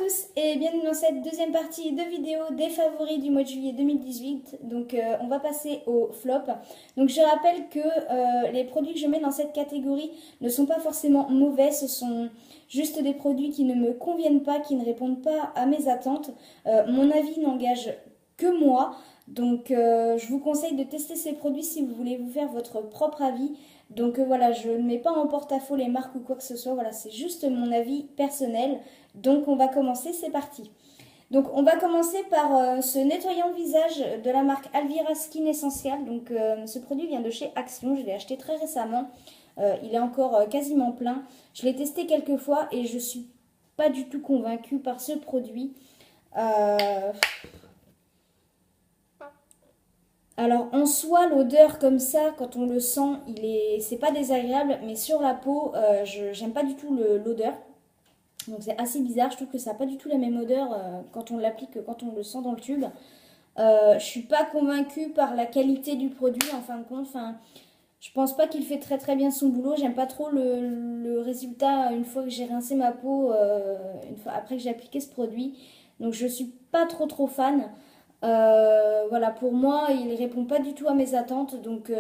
tous et bienvenue dans cette deuxième partie de vidéo des favoris du mois de juillet 2018. Donc on va passer au flop. Donc je rappelle que les produits que je mets dans cette catégorie ne sont pas forcément mauvais, ce sont juste des produits qui ne me conviennent pas, qui ne répondent pas à mes attentes. Mon avis n'engage que moi, donc je vous conseille de tester ces produits si vous voulez vous faire votre propre avis. Donc voilà, je ne mets pas en porte-à-faux les marques ou quoi que ce soit, voilà, c'est juste mon avis personnel. Donc on va commencer, c'est parti. Donc on va commencer par ce nettoyant visage de la marque Alvira Skin Essential. Donc ce produit vient de chez Action, je l'ai acheté très récemment. Il est encore quasiment plein. Je l'ai testé quelques fois et je suis pas du tout convaincue par ce produit. Alors en soi, l'odeur comme ça, quand on le sent, c'est pas désagréable, mais sur la peau, j'aime pas du tout l'odeur. Donc c'est assez bizarre, je trouve que ça n'a pas du tout la même odeur quand on l'applique que quand on le sent dans le tube. Je suis pas convaincue par la qualité du produit en fin de compte. Enfin, je pense pas qu'il fait très très bien son boulot. J'aime pas trop le résultat une fois que j'ai rincé ma peau, une fois après que j'ai appliqué ce produit. Donc je suis pas trop fan. Voilà, pour moi, il répond pas du tout à mes attentes. Donc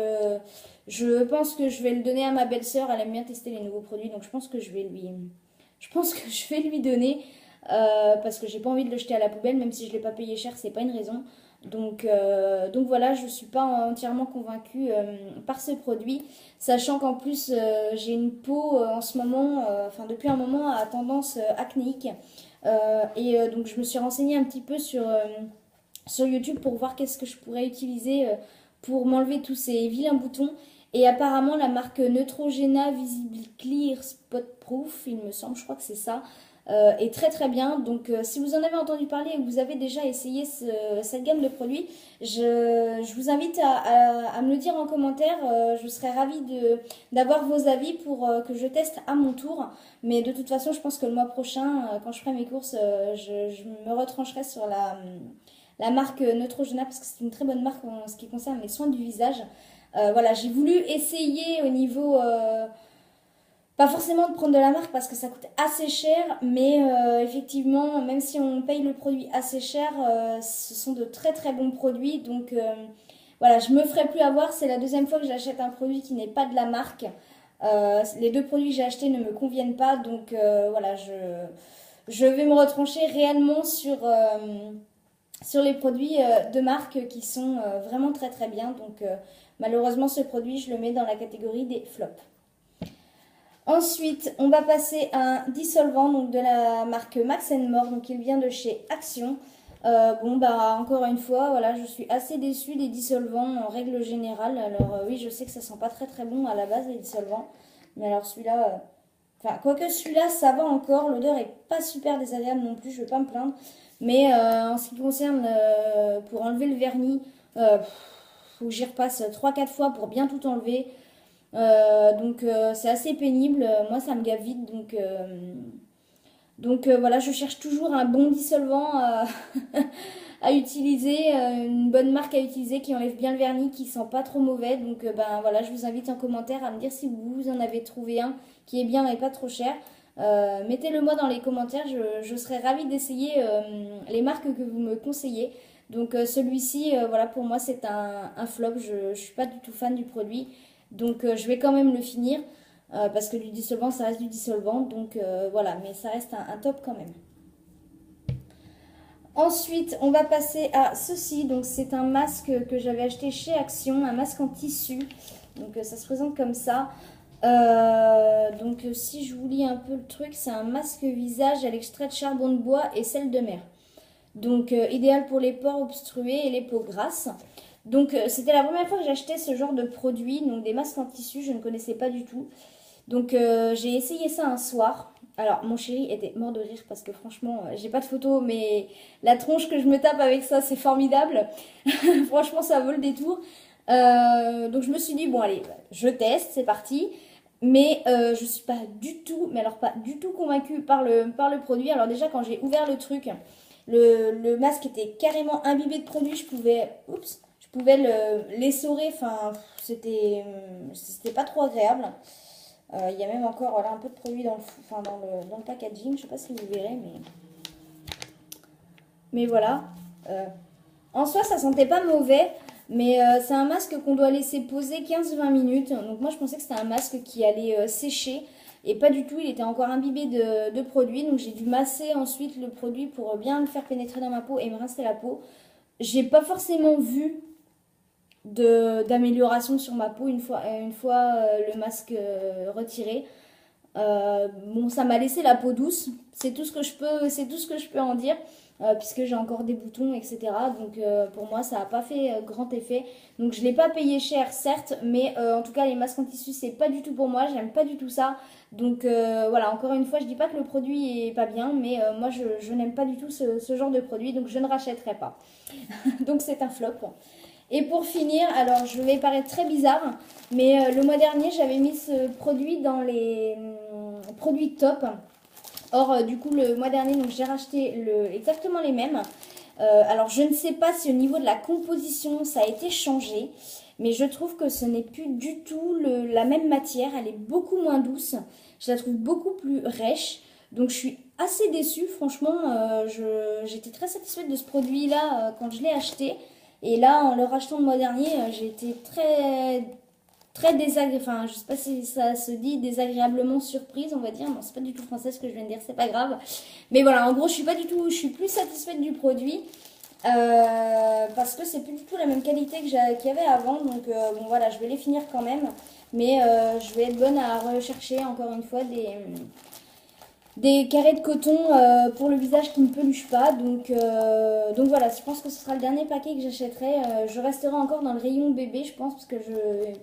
je pense que je vais le donner à ma belle-sœur. Elle aime bien tester les nouveaux produits. Donc je pense que je vais lui donner parce que j'ai pas envie de le jeter à la poubelle, même si je l'ai pas payé cher, c'est pas une raison. Donc voilà, je suis pas entièrement convaincue par ce produit, sachant qu'en plus j'ai une peau en ce moment, enfin depuis un moment, à tendance acnéique. Donc je me suis renseignée un petit peu sur YouTube pour voir qu'est-ce que je pourrais utiliser pour m'enlever tous ces vilains boutons. Et apparemment, la marque Neutrogena Visible Clear Spot Proof, il me semble, je crois que c'est ça, est très très bien. Donc, si vous en avez entendu parler et que vous avez déjà essayé cette gamme de produits, je vous invite à me le dire en commentaire. Je serais ravie d'avoir vos avis pour que je teste à mon tour. Mais de toute façon, je pense que le mois prochain, quand je ferai mes courses, je me retrancherai sur la marque Neutrogena parce que c'est une très bonne marque en ce qui concerne les soins du visage. Voilà, j'ai voulu essayer au niveau, pas forcément de prendre de la marque parce que ça coûte assez cher, mais effectivement, même si on paye le produit assez cher, ce sont de très très bons produits. Donc voilà, je me ferai plus avoir. C'est la deuxième fois que j'achète un produit qui n'est pas de la marque. Les deux produits que j'ai achetés ne me conviennent pas, donc voilà, je vais me retrancher réellement sur les produits de marque qui sont vraiment très très bien. Donc malheureusement ce produit je le mets dans la catégorie des flops. Ensuite on va passer à un dissolvant donc de la marque Max More, donc il vient de chez Action. Bon bah encore une fois voilà, je suis assez déçue des dissolvants en règle générale. Alors oui, je sais que ça sent pas très très bon à la base les dissolvants, mais alors celui-là enfin, quoique celui-là, ça va encore. L'odeur est pas super désagréable non plus, je vais pas me plaindre. Mais en ce qui concerne pour enlever le vernis, faut que j'y repasse 3-4 fois pour bien tout enlever. Donc c'est assez pénible. Moi, ça me gave vite. Donc voilà, je cherche toujours un bon dissolvant à utiliser, une bonne marque à utiliser qui enlève bien le vernis, qui sent pas trop mauvais. Donc ben voilà, je vous invite en commentaire à me dire si vous en avez trouvé un qui est bien et pas trop cher. Mettez-le moi dans les commentaires, je serais ravie d'essayer les marques que vous me conseillez. Donc celui-ci, voilà, pour moi c'est un flop, je suis pas du tout fan du produit. Donc je vais quand même le finir. Parce que du dissolvant, ça reste du dissolvant. Donc voilà, mais ça reste un top quand même. Ensuite, on va passer à ceci. Donc c'est un masque que j'avais acheté chez Action, un masque en tissu. Donc ça se présente comme ça. Donc si je vous lis un peu le truc, c'est un masque visage à l'extrait de charbon de bois et sel de mer. Donc idéal pour les pores obstrués et les peaux grasses. Donc c'était la première fois que j'achetais ce genre de produit, donc des masques en tissu, je ne connaissais pas du tout. Donc j'ai essayé ça un soir. Alors mon chéri était mort de rire parce que franchement, j'ai pas de photo, mais la tronche que je me tape avec ça, c'est formidable. Franchement, ça vaut le détour. Donc je me suis dit, bon allez, je teste, c'est parti. Mais je suis pas du tout, mais alors pas du tout convaincue par le produit. Alors déjà quand j'ai ouvert le truc, le masque était carrément imbibé de produit. Je pouvais l'essorer. Enfin, c'était pas trop agréable. Il y a même encore voilà, un peu de produit dans le packaging. Je sais pas si vous verrez, mais Mais voilà. En soi, ça sentait pas mauvais. Mais c'est un masque qu'on doit laisser poser 15-20 minutes. Donc moi, je pensais que c'était un masque qui allait sécher. Et pas du tout, il était encore imbibé de produit. Donc j'ai dû masser ensuite le produit pour bien le faire pénétrer dans ma peau et me rincer la peau. J'ai pas forcément vu d'amélioration sur ma peau une fois le masque retiré. Bon, ça m'a laissé la peau douce, c'est tout ce que je peux en dire, puisque j'ai encore des boutons, etc. Donc pour moi, ça n'a pas fait grand effet. Donc je l'ai pas payé cher, certes, mais en tout cas, les masques en tissu, c'est pas du tout pour moi, j'aime pas du tout ça. Donc voilà, encore une fois, je dis pas que le produit est pas bien, mais moi, je n'aime pas du tout ce genre de produit, donc je ne rachèterai pas. Donc c'est un flop. Et pour finir, alors je vais paraître très bizarre, mais le mois dernier, j'avais mis ce produit dans les produits top. Or, du coup, le mois dernier, donc j'ai racheté exactement les mêmes. Alors, je ne sais pas si au niveau de la composition, ça a été changé, mais je trouve que ce n'est plus du tout la même matière. Elle est beaucoup moins douce. Je la trouve beaucoup plus rêche. Donc, je suis assez déçue. Franchement, j'étais très satisfaite de ce produit-là quand je l'ai acheté. Et là, en le rachetant le mois dernier, j'ai été très désagréable, enfin je sais pas si ça se dit désagréablement surprise on va dire, non c'est pas du tout français ce que je viens de dire, c'est pas grave, mais voilà en gros je suis plus satisfaite du produit parce que c'est plus du tout la même qualité qu'il y avait avant, donc bon voilà je vais les finir quand même, mais je vais être bonne à rechercher encore une fois des carrés de coton pour le visage qui ne peluche pas. Donc voilà, je pense que ce sera le dernier paquet que j'achèterai. Je resterai encore dans le rayon bébé, je pense, parce que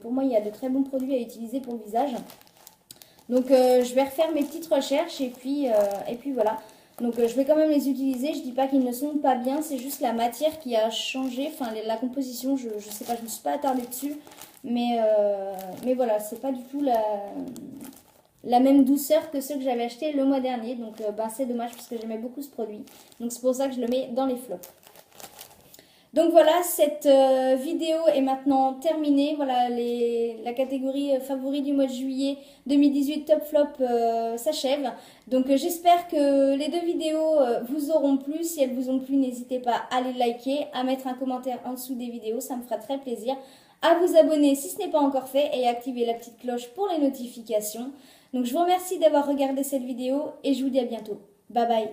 pour moi, il y a de très bons produits à utiliser pour le visage. Donc je vais refaire mes petites recherches et puis voilà. Donc je vais quand même les utiliser. Je dis pas qu'ils ne sont pas bien, c'est juste la matière qui a changé. Enfin, la composition, je sais pas, je me suis pas attardée dessus. Mais voilà, c'est pas du tout la même douceur que ceux que j'avais achetés le mois dernier. Donc bah, c'est dommage parce que j'aimais beaucoup ce produit. Donc c'est pour ça que je le mets dans les flops. Donc voilà, cette vidéo est maintenant terminée. Voilà, la catégorie favoris du mois de juillet 2018 top flop s'achève. Donc j'espère que les deux vidéos vous auront plu. Si elles vous ont plu, n'hésitez pas à les liker, à mettre un commentaire en dessous des vidéos. Ça me fera très plaisir. À vous abonner si ce n'est pas encore fait et activer la petite cloche pour les notifications. Donc je vous remercie d'avoir regardé cette vidéo et je vous dis à bientôt. Bye bye.